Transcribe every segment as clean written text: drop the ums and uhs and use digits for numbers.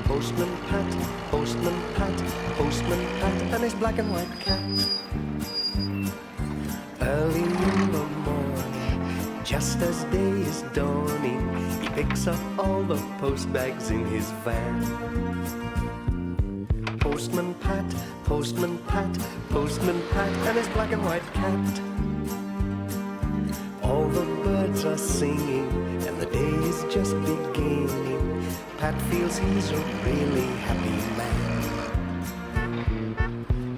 Postman Pat, Postman Pat, Postman Pat, and his black and white cat. Early in the morning, just as day is dawning, he picks up all the post bags in his van. Postman Pat, Postman Pat, Postman Pat, and his black and white cat. All the birds are singing, and the day is just beginning. Pat feels he's a really happy man.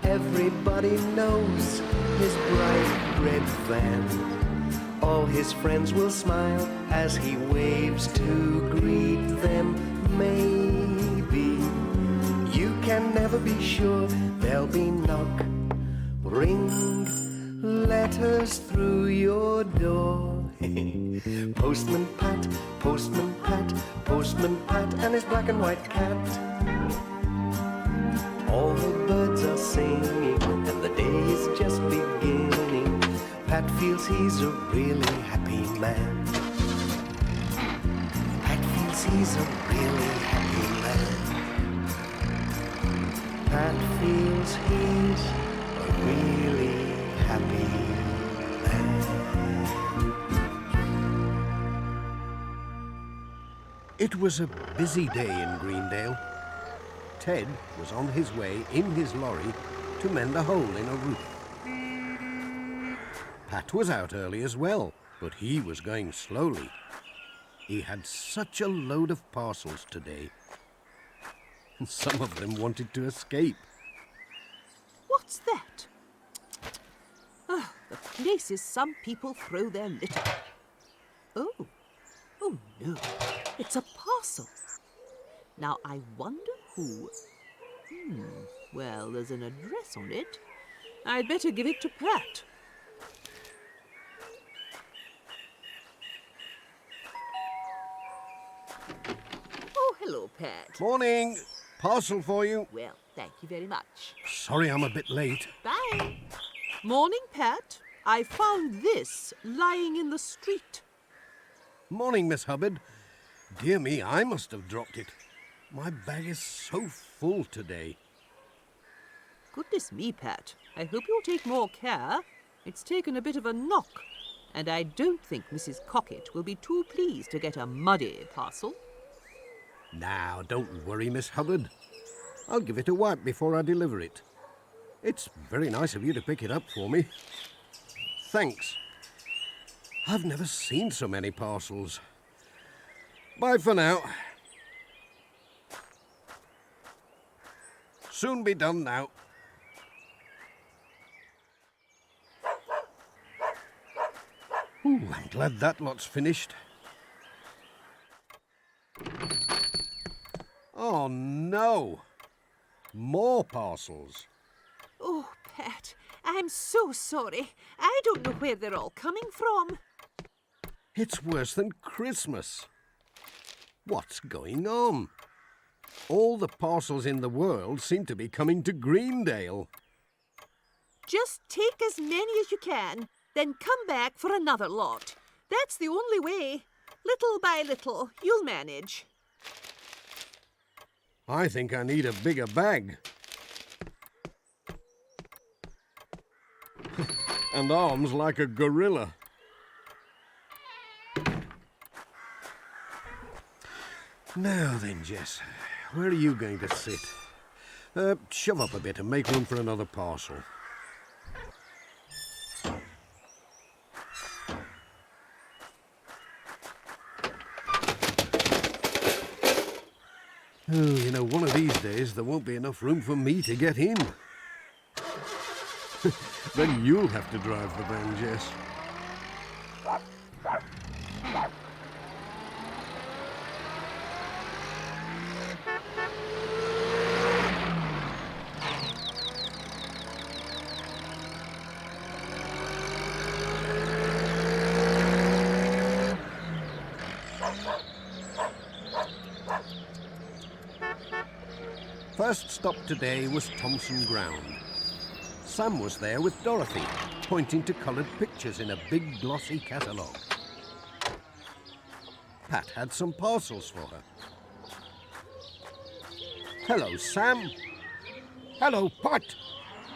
Everybody knows his bright red van. All his friends will smile as he waves to greet them. Maybe you can never be sure. There'll be knock, ring, letters through your door. Postman Pat, Postman Pat, Postman Pat, and his black and white cat. All the birds are singing, and the day is just beginning. Pat feels he's a really happy man. Pat feels he's a really happy man. Pat feels he's a really happy man. It was a busy day in Greendale. Ted was on his way in his lorry to mend a hole in a roof. Pat was out early as well, but he was going slowly. He had such a load of parcels today. And some of them wanted to escape. What's that? Oh, the places some people throw their litter. Oh no, it's a parcel. Now I wonder who... well, there's an address on it. I'd better give it to Pat. Oh, hello, Pat. Morning. Parcel for you. Well, thank you very much. Sorry I'm a bit late. Bye. Morning, Pat. I found this lying in the street. Morning, Miss Hubbard. Dear me, I must have dropped it. My bag is so full today. Goodness me, Pat. I hope you'll take more care. It's taken a bit of a knock, and I don't think Mrs. Cockett will be too pleased to get a muddy parcel. Now, don't worry, Miss Hubbard. I'll give it a wipe before I deliver it. It's very nice of you to pick it up for me. Thanks. I've never seen so many parcels. Bye for now. Soon be done now. Ooh, I'm glad that lot's finished. Oh, no. More parcels. Oh, Pat, I'm so sorry. I don't know where they're all coming from. It's worse than Christmas. What's going on? All the parcels in the world seem to be coming to Greendale. Just take as many as you can, then come back for another lot. That's the only way. Little by little, you'll manage. I think I need a bigger bag. And arms like a gorilla. Now then, Jess, where are you going to sit? Shove up a bit and make room for another parcel. Oh, you know, one of these days there won't be enough room for me to get in. Then you'll have to drive the van, Jess. First stop today was Thompson Ground. Sam was there with Dorothy, pointing to coloured pictures in a big glossy catalogue. Pat had some parcels for her. Hello, Sam. Hello, Pat.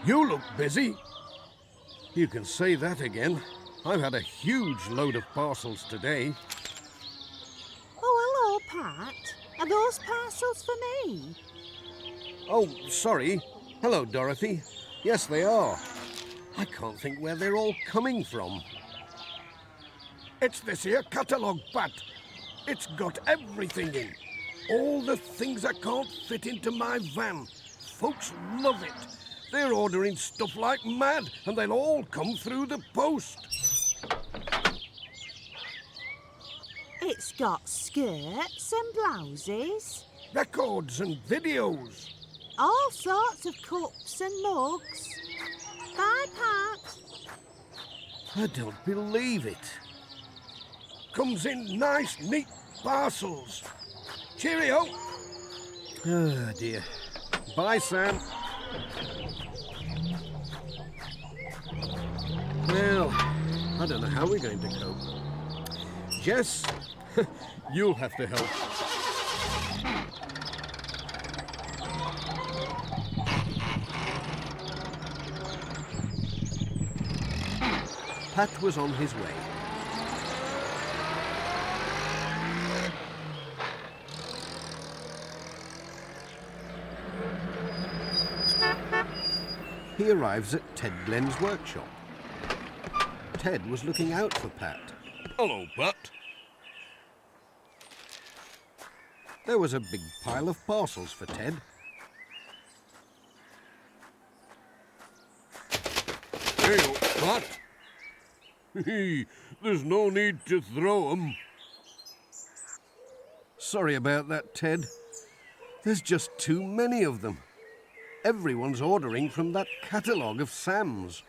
You look busy. You can say that again. I've had a huge load of parcels today. Oh, hello, Pat. Are those parcels for me? Oh, sorry. Hello, Dorothy. Yes, they are. I can't think where they're all coming from. It's this here catalogue, Pat. It's got everything in. All the things I can't fit into my van. Folks love it. They're ordering stuff like mad, and they'll all come through the post. It's got skirts and blouses. Records and videos. All sorts of cups and mugs. Bye, Pat. I don't believe it. Comes in nice, neat parcels. Cheerio. Oh, dear. Bye, Sam. Well, I don't know how we're going to cope. Jess, you'll have to help. Pat was on his way. He arrives at Ted Glenn's workshop. Ted was looking out for Pat. Hello, Pat. There was a big pile of parcels for Ted. Hey, Pat. There's no need to throw 'em. Sorry about that, Ted. There's just too many of them. Everyone's ordering from that catalogue of Sam's.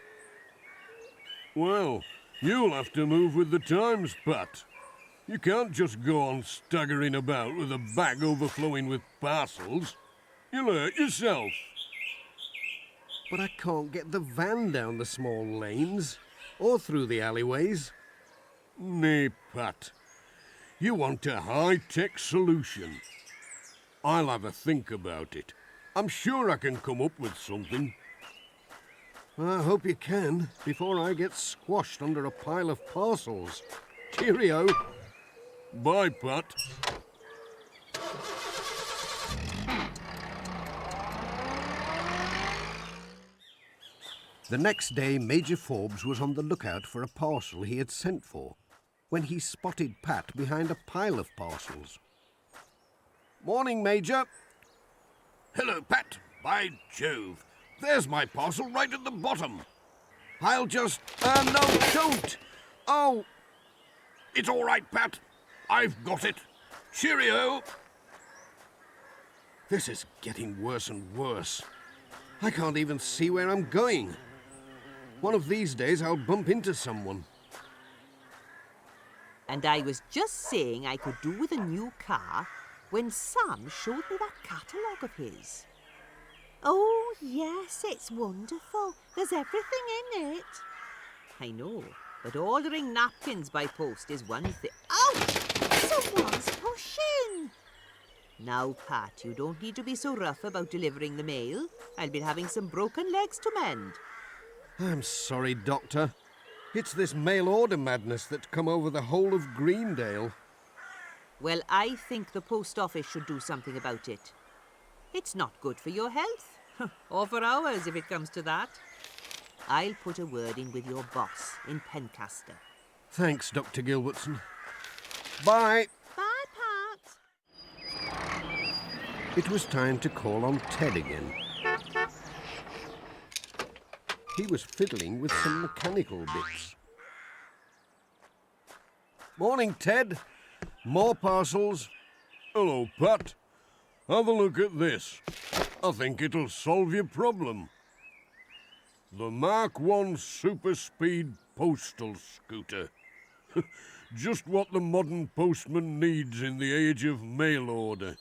Well, you'll have to move with the times, Pat. You can't just go on staggering about with a bag overflowing with parcels. You'll hurt yourself. But I can't get the van down the small lanes or through the alleyways. Nay, Pat. You want a high-tech solution. I'll have a think about it. I'm sure I can come up with something. I hope you can, before I get squashed under a pile of parcels. Cheerio. Bye, Pat. The next day, Major Forbes was on the lookout for a parcel he had sent for, when he spotted Pat behind a pile of parcels. Morning, Major. Hello, Pat. By Jove. There's my parcel right at the bottom. I'll just... No, don't! Oh! It's all right, Pat. I've got it. Cheerio. This is getting worse and worse. I can't even see where I'm going. One of these days I'll bump into someone. And I was just saying I could do with a new car when Sam showed me that catalogue of his. Oh, yes, it's wonderful. There's everything in it. I know, but ordering napkins by post is one thing. Ouch! Someone's pushing. Now, Pat, you don't need to be so rough about delivering the mail. I'll be having some broken legs to mend. I'm sorry, Doctor. It's this mail order madness that's come over the whole of Greendale. Well, I think the post office should do something about it. It's not good for your health, or for ours if it comes to that. I'll put a word in with your boss in Pencaster. Thanks, Dr. Gilbertson. Bye. Bye, Pat. It was time to call on Ted again. He was fiddling with some mechanical bits. Morning, Ted. More parcels. Hello, Pat. Have a look at this. I think it'll solve your problem. The Mark I Super Speed Postal Scooter. Just what the modern postman needs in the age of mail order.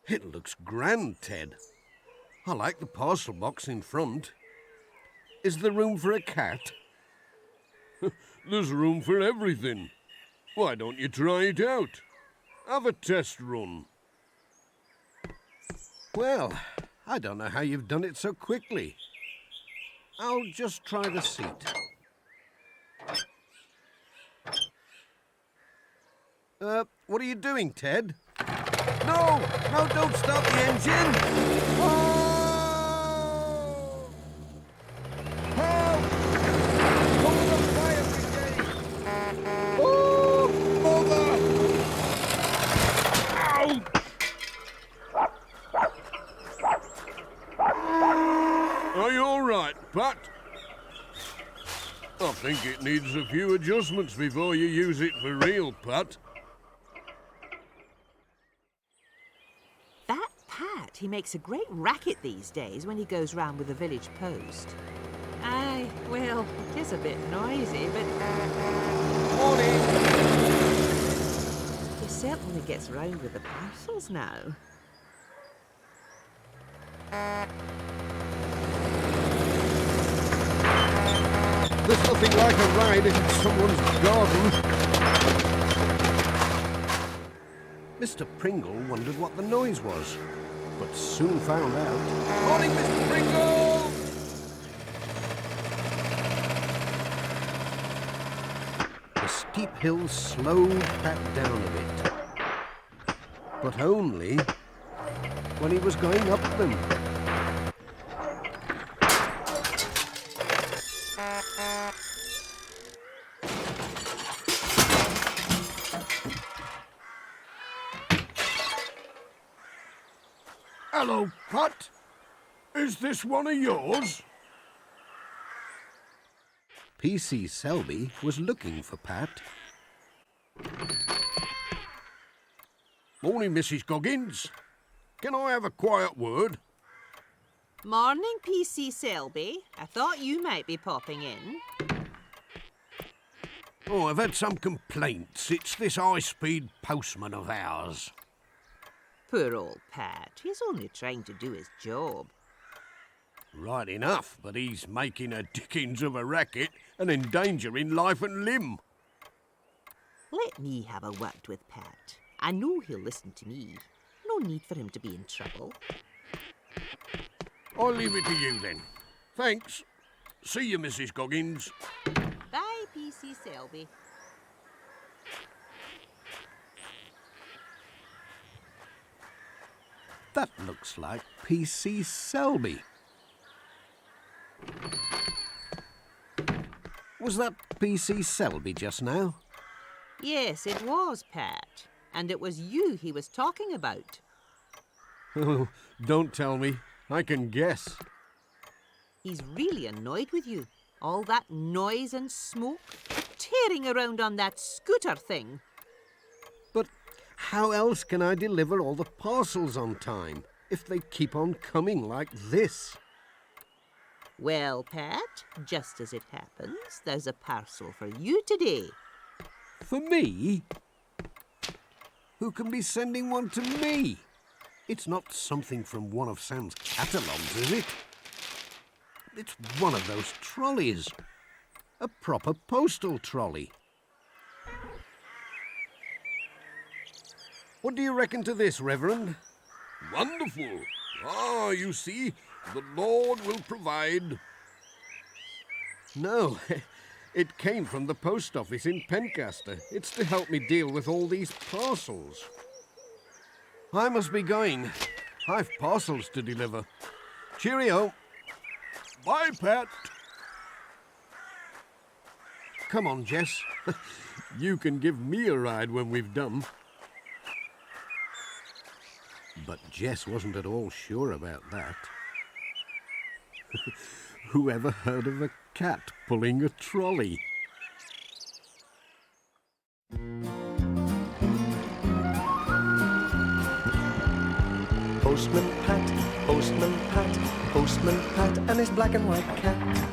It looks grand, Ted. I like the parcel box in front. Is there room for a cat? There's room for everything. Why don't you try it out? Have a test run. Well, I don't know how you've done it so quickly. I'll just try the seat. What are you doing, Ted? No! No, don't start the engine! Oh! Help! Call the fire brigade! Oh, bother! Are you all right, Pat? I think it needs a few adjustments before you use it for real, Pat. That Pat, he makes a great racket these days when he goes round with the village post. Aye, well, it is a bit noisy, but... Morning! He certainly gets round with the parcels now. There's nothing like a ride in someone's garden. Mr. Pringle wondered what the noise was, but soon found out. Morning, Mr. Pringle! The steep hill slowed Pat down a bit, but only when he was going up them. Hello, Pat. Is this one of yours? P.C. Selby was looking for Pat. Morning, Mrs. Goggins. Can I have a quiet word? Morning, P.C. Selby. I thought you might be popping in. Oh, I've had some complaints. It's this high-speed postman of ours. Poor old Pat. He's only trying to do his job. Right enough, but he's making a dickens of a racket and endangering life and limb. Let me have a word with Pat. I know he'll listen to me. No need for him to be in trouble. I'll leave it to you then. Thanks. See you, Mrs. Goggins. Bye, P.C. Selby. That looks like P.C. Selby. Was that P.C. Selby just now? Yes, it was, Pat. And it was you he was talking about. Oh, don't tell me. I can guess. He's really annoyed with you. All that noise and smoke. Tearing around on that scooter thing. But how else can I deliver all the parcels on time if they keep on coming like this? Well, Pat, just as it happens, there's a parcel for you today. For me? Who can be sending one to me? It's not something from one of Sam's catalogues, is it? It's one of those trolleys. A proper postal trolley. What do you reckon to this, Reverend? Wonderful. Ah, you see, the Lord will provide. No, it came from the post office in Pencaster. It's to help me deal with all these parcels. I must be going. I've parcels to deliver. Cheerio. Bye, Pat. Come on, Jess. You can give me a ride when we've done. But Jess wasn't at all sure about that. Whoever heard of a cat pulling a trolley? Postman Pat, Postman Pat, Postman Pat, and his black and white cat.